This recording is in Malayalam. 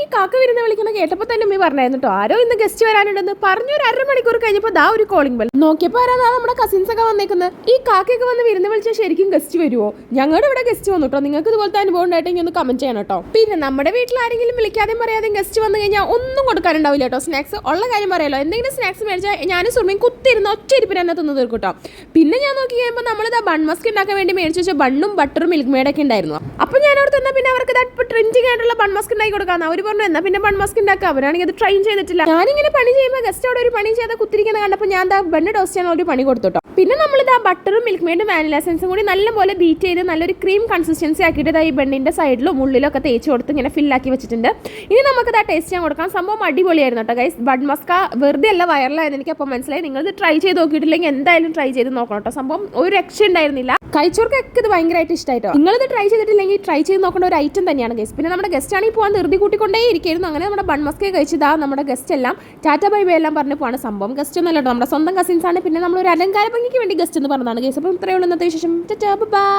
ഈ കാക്ക വരുന്ന വിളിക്കുന്ന കേട്ടപ്പോൾ തന്നെ ഉമ്മ പറഞ്ഞായിരുന്നു കേട്ടോ, ആരോ ഇന്ന് ഗസ്റ്റ് വരാനുണ്ടെന്ന് പറഞ്ഞു. ഒരു അരമണിക്കൂർ കഴിഞ്ഞപ്പോൾ ദാ ഒരു കോളിംഗ് ബെൽ. നോക്കിയപ്പോൾ ആരാ നമ്മുടെ കസിൻസ് ഒക്കെ വന്നേക്കുന്നത്. ഈ കാക്കയൊക്കെ വന്ന് വിരുന്ന് വിളിച്ചാൽ ശരിക്കും ഗസ്റ്റ് വരുമോ? ഞങ്ങളുടെ ഇവിടെ ഗസ്റ്റ് വന്നു കേട്ടോ. നിങ്ങൾക്ക് ഇതുപോലത്തെ അനുഭവം ഉണ്ടായിട്ടെങ്കിൽ ഒന്ന് കമന്റ് ചെയ്യണം കേട്ടോ. പിന്നെ നമ്മുടെ വീട്ടിൽ ആരെങ്കിലും വിളിക്കാതെയും പറയാതെയും ഗസ്റ്റ് വന്നു കഴിഞ്ഞാൽ ഒന്നും കൊടുക്കാനുണ്ടാവില്ല കേട്ടോ. സ്നാക്സ് ഉള്ള കാര്യം പറയാലോ, എന്തെങ്കിലും സ്നാക്സ് മേടിച്ചാൽ ഞാനും സുർമയും കുത്തിരുന്ന് ഒറ്റ ഇരിപ്പിന് തന്നെ തിന്നു തീർക്കും കേട്ടോ. പിന്നെ ഞാൻ നോക്കി കഴിയുമ്പോൾ നമ്മളിതാ ബൺ മസ്ക് ഉണ്ടാക്കാൻ വേണ്ടി മേടിച്ച് വെച്ച ബണ്ണും ബട്ടറും മിൽക്ക് മേഡൊക്കെ ഉണ്ടായിരുന്നു. അപ്പോൾ ഞാൻ അവിടെ തന്നാൽ പിന്നെ അവർക്ക് ഇപ്പോൾ ട്രെൻഡിങ് ആയിട്ടുള്ള ബൺ മസ്ക് ഉണ്ടാക്കി കൊടുക്കാമെന്ന് അവർ പറഞ്ഞു. എന്നാൽ പിന്നെ ബൺ മസ്ക് ഉണ്ടാക്കുക. അവരാണെങ്കിൽ അത് ട്രൈ ചെയ്തിട്ടില്ല. ഞാനിങ്ങനെ പണി ചെയ്യുമ്പോൾ ഗസ്റ്റ് അവിടെ ഒരു പണി ചെയ്ത് കുത്തിരിക്കുന്നത് കണ്ടപ്പോൾ ഞാൻ ബണ്ണ് ടോസ്റ്റ് ചെയ്യാൻ ഒരു പണി കൊടുത്തു കേട്ടോ. പിന്നെ നമ്മളിതാ ബട്ടറും മിൽക്ക് മേഡും വാനില എസൻസും കൂടി നല്ലപോലെ ബീറ്റ് ചെയ്ത് നല്ലൊരു ക്രീം കൺസിസ്റ്റൻസി ആക്കിയിട്ട് ഈ ബണ്ണിൻ്റെ സൈഡിലും ഉള്ളിലും ഒക്കെ തേച്ച് കൊടുത്ത് ഇങ്ങനെ ഫില്ലാക്കി വെച്ചിട്ടുണ്ട്. ഇനി നമുക്കത് ടേസ്റ്റ് ചെയ്യാൻ കൊടുക്കാം. സംഭവം അടിപൊളിയായിരുന്നു കേട്ടോ ഗൈസ്. ബൺ മസ്ക വെറുതെ അല്ല വൈറലായെന്ന് എനിക്ക് അപ്പോൾ മനസ്സിലായി. നിങ്ങളിത് ട്രൈ ചെയ്ത് നോക്കിയിട്ടില്ലെങ്കിൽ എന്തായാലും ട്രൈ ചെയ്ത് നോക്കണം കേട്ടോ. സംഭവം ഒരു രക്ഷ ഉണ്ടായിരുന്നില്ല. കഴിച്ചവർക്കൊക്കെ ഇത് ഭയങ്കരമായിട്ട് ഇഷ്ടമായിട്ടോ. നിങ്ങളിത് ട്രൈ ചെയ്തിട്ടില്ലെങ്കിൽ ട്രൈ ചെയ്ത് നോക്കേണ്ട ഒരു ഐറ്റം തന്നെയാണ് ഗൈസ്. പിന്നെ നമ്മുടെ ഗസ്റ്റ് ആണെങ്കിൽ പോകാൻ ധൃതി കൂട്ടിക്കൊണ്ടേ ഇരിക്കുന്നു. അങ്ങനെ നമ്മുടെ ബൺ മസ്ക കഴിച്ചതാ നമ്മുടെ ഗസ്റ്റ് എല്ലാം ടാറ്റ ബൈ ബൈ എല്ലാം പറഞ്ഞു പോവാണ്. സംഭവം ഗസ്റ്റ് ഒന്നും അല്ല കേട്ടോ, നമ്മുടെ സ്വന്തം കസിൻസ് ആണ്. പിന്നെ നമ്മളൊരു അലങ്കാര ഭംഗിക്ക് വേണ്ടി ഗസ്റ്റ് എന്ന് പറഞ്ഞതാണ് ഗൈസ്. അപ്പം ഇത്രയുള്ള ഇന്നത്തെ വിശേഷം. Tata bye.